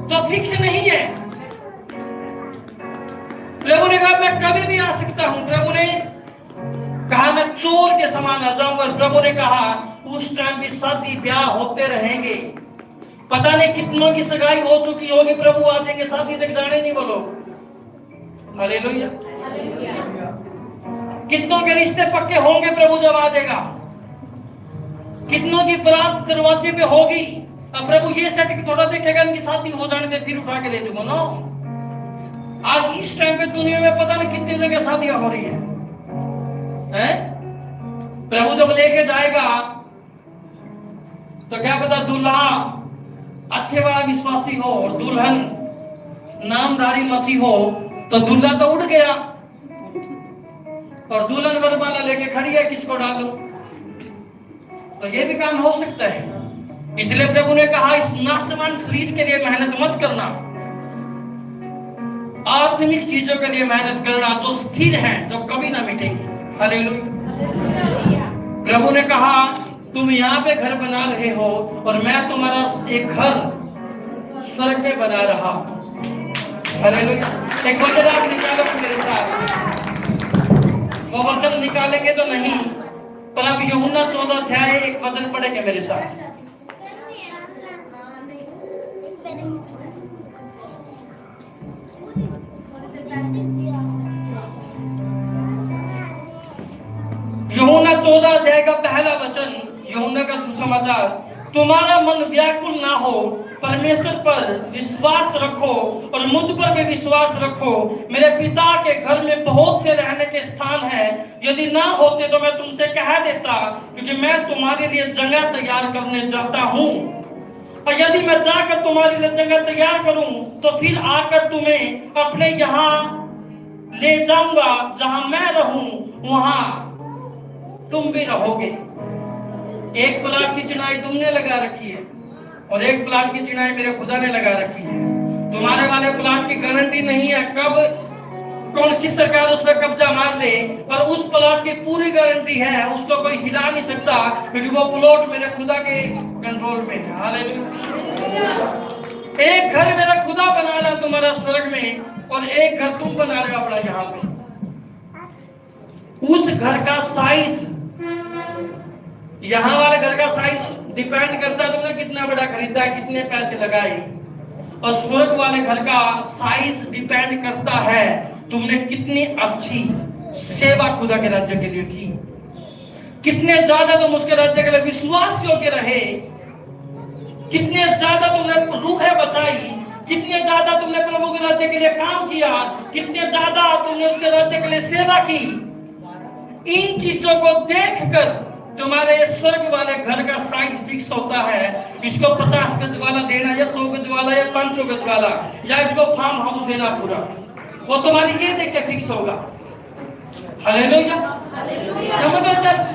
Speaker 1: जो फिक्स नहीं है। प्रभु ने कहा मैं कभी भी आ सकता हूं। प्रभु ने कहा मैं चोर के समान आ जाऊंगा। प्रभु ने कहा उस टाइम भी शादी ब्याह होते रहेंगे, पता नहीं कितनों की सगाई हो चुकी होगी, प्रभु आ जाएंगे, शादी तक जाने नहीं बोलो। हालेलुया। कितनों के रिश्ते पक्के होंगे प्रभु जब आ जाएगा, कितनों की बारात दरवाजे पे होगी। अब प्रभु ये सेट थोड़ा देखेगा इनकी शादी हो जाने दे फिर उठा के ले दूंगा ना। आज इस टाइम पे दुनिया में पता नहीं कितनी जगह शादियां हो रही है? प्रभु जब लेके जाएगा तो क्या पता दूल्हा अच्छे वाला विश्वासी हो और दुल्हन नामधारी मसीह हो, तो दूल्हा तो उड़ गया और दुल्हन वरमाला लेके खड़ी है, किसको डालूं? तो ये भी काम हो सकता है। इसलिए प्रभु ने कहा इस नाशवान शरीर के लिए मेहनत मत करना, आत्मिक चीजों के लिए मेहनत करना जो स्थिर है, जो कभी ना मिटेंगी। हालेलुया। प्रभु ने कहा तुम यहाँ पे घर बना रहे हो और मैं तुम्हारा एक घर स्वर्ग में बना रहा हूं। हालेलुया। एक वचन आप निकालो मेरे साथ, वो वचन निकालेंगे तो नहीं, पर अब यूहन्ना 14 अध्याय एक वचन पढ़ेंगे मेरे साथ। यूहन्ना 14 अध्याय का पहला वचन, यूहन्ना का सुसमाचार, तुम्हारा मन व्याकुल ना हो, परमेश्वर पर विश्वास रखो और मुझ पर भी विश्वास रखो। मेरे पिता के घर में बहुत से रहने के स्थान है, यदि ना होते तो मैं तुमसे कह देता, क्योंकि मैं तुम्हारे लिए जगह तैयार करने जाता हूँ। और यदि मैं जाकर तुम्हारे लिए जगह तैयार करूं तो फिर आकर तुम्हें अपने यहाँ ले जाऊंगा, जहां मैं रहूं वहां तुम भी रहोगे। एक प्लाट की चिनाई तुमने लगा रखी है और एक प्लाट की चिनाई मेरे खुदा ने लगा रखी है। तुम्हारे वाले प्लाट की गारंटी नहीं है कब कौन सी सरकार उस पर कब्जा मार ले, पर उस प्लाट की पूरी गारंटी है, उसको कोई हिला नहीं सकता, क्योंकि वो प्लॉट मेरे खुदा के कंट्रोल में है। हालेलुया। एक घर मेरा खुदा बना रहा तुम्हारा स्वर्ग में और एक घर तुम बना रहे हो अपना यहाँ पे। उस घर का साइज, यहां वाले घर का साइज डिपेंड करता है तुमने कितना बड़ा खरीदा है, कितने पैसे लगाए, और स्वर्ग वाले घर का साइज डिपेंड करता है तुमने कितनी अच्छी सेवा खुदा के राज्य के लिए की, कितने ज्यादा तुम उसके राज्य के लिए विश्वास योग्य रहे, कितने ज्यादा तुमने रूहें बचाई, कितने ज्यादा तुमने प्रभु के राज्य के लिए काम किया, कितने ज्यादा तुमने उसके राज्य के लिए सेवा की। इन चीजों को देखकर तुम्हारे स्वर्ग वाले घर का साइज फिक्स होता है। इसको 50 गज वाला देना या 100 गज वाला या 500 गज वाला, या इसको फार्म हाउस देना पूरा, वो तुम्हारी ये देख के फिक्स होगा। हालेलुया, समझो चर्च।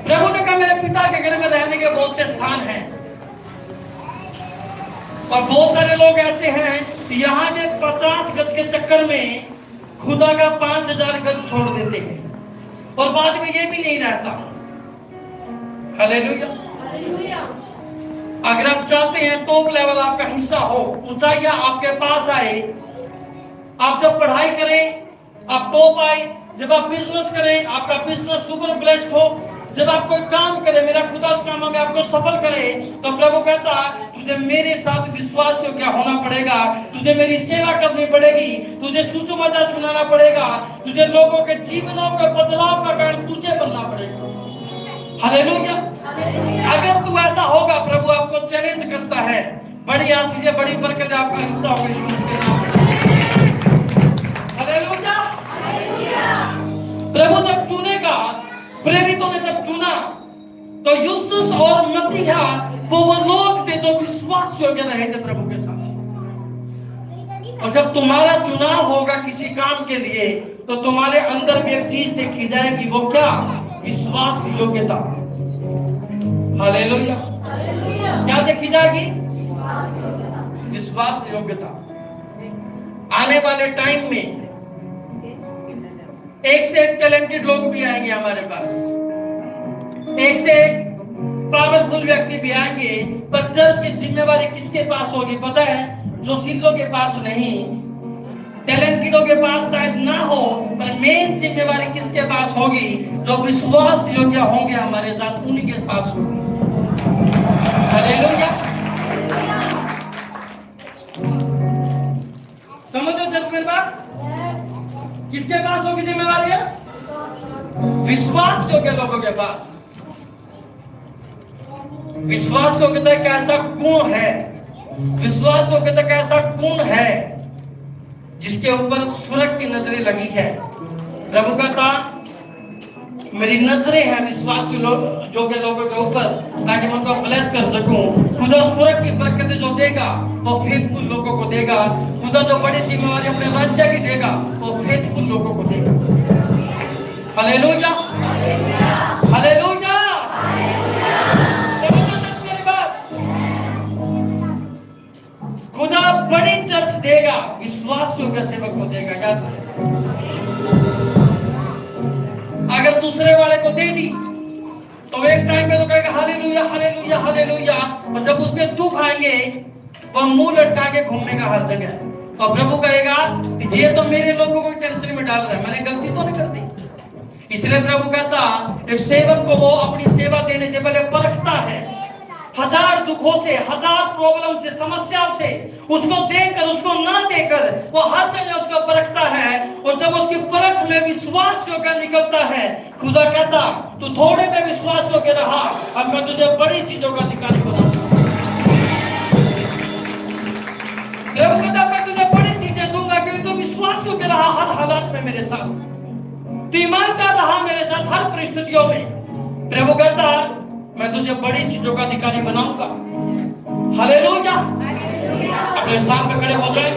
Speaker 1: प्रभु ने कहा मेरे पिता के घर में रहने के बहुत से स्थान हैं, और बहुत सारे लोग ऐसे हैं यहाँ के 50 गज के चक्कर में खुदा का 5000 गज छोड़ देते हैं, और बाद में ये भी नहीं रहता। हालेलुया। अगर आप चाहते हैं टॉप लेवल आपका हिस्सा हो, ऊंचाइयां आपके पास आए, आप जब पढ़ाई करें आप टॉप आए, जब आप बिजनेस करें आपका बिजनेस सुपर ब्लेस्ड हो, जब आप कोई काम करें, मेरा खुदा उस कामों में आपको सफल करे, तो प्रभु कहता तुझे मेरे साथ विश्वास योग्य होना पड़ेगा, तुझे मेरी सेवा करनी पड़ेगी, तुझे सुसमाचार सुनाना पड़ेगा, तुझे लोगों के जीवनों के बदलाव का कारण तुझे बनना पड़ेगा। हालेलुया। अगर तू ऐसा होगा, प्रभु आपको चैलेंज करता है, बड़ी आशीष बड़ी बरकत आपका हिस्सा होगा यीशु के नाम में। हालेलुया। प्रभु जब चुनेगा, प्रेरितों ने जब चुना, तो युस्तुस और मत्तिया वो लोग थे जो विश्वास योग्य रहे थे प्रभु के साथ। और जब तुम्हारा चुनाव होगा किसी काम के लिए, तो तुम्हारे अंदर भी एक चीज देखी जाएगी, वो क्या? विश्वास योग्यता। हालेलुया। क्या देखी जाएगी? विश्वास योग्यता। आने वाले टाइम में एक से एक टैलेंटेड लोग भी आएंगे हमारे पास, एक से एक पावरफुल व्यक्ति भी आएंगे, पर चर्च की जिम्मेवारी किसके पास होगी पता है? जोशीलों के पास नहीं, टैलेंटेडों के पास शायद ना हो, पर मेन जिम्मेवारी किसके पास होगी? जो विश्वास योग्य होंगे हमारे साथ, उन्हीं के पास होगी। हालेलुया। समझो जब मेरी बात, किसके पास होगी जिम्मेवारी? विश्वास योग्य लोगों के पास। विश्वास योग्यता एक ऐसा गुण है, विश्वास योग्यता एक ऐसा गुण है जिसके ऊपर स्वर्ग की नजरें लगी है। प्रभु कहता मेरी नजरें हैं विश्वास योग्य लोगों के ऊपर, ताकि मैं उनको ब्लेस कर सकूं। खुदा स्वर्ग की बरकत जो देगा वो फेथफुल लोगों को देगा। खुदा जो बड़ी जिम्मेवारी अपने राज्य की देगा वो फेथफुल लोगों को देगा। Hallelujah, hallelujah. खुदा बड़ी चर्च देगा, विश्वास योग्य सेवक को देगा। याद अगर दूसरे वाले को दे दी तो एक टाइम में तो कहेगा हालेलुया हालेलुया हालेलुया, और जब उसके दुख आएंगे वो मुंह लटका के घूमेगा हर जगह, और प्रभु कहेगा ये तो मेरे लोगों को टेंशन में डाल रहा है, मैंने गलती तो नहीं कर दी। इसलिए प्रभु कहता एक सेवक को वो अपनी सेवा देने से पहले परखता है, हजार दुखों से, हजार प्रॉब्लम से, समस्याओं से उसको देकर, उसको ना देकर वो हर जगह उसको परखता है, और जब उसकी परख में विश्वास योग्य निकलता है, खुदा कहता तू थोड़े में विश्वास योग्य रहा, अब मैं तुझे बड़ी चीजों का अधिकारी बनाऊंगा। प्रभु कहता मैं तुझे बड़ी चीजें दूंगा, क्योंकि तू विश्वास योग्य रहा हर हालात में मेरे साथ, तू ईमानदार रहा मेरे साथ हर परिस्थितियों में। प्रभु कहता मैं तुझे बड़ी चीजों का अधिकारी बनाऊंगा। हालेलुया। अपने स्थान पर खड़े हो जाए।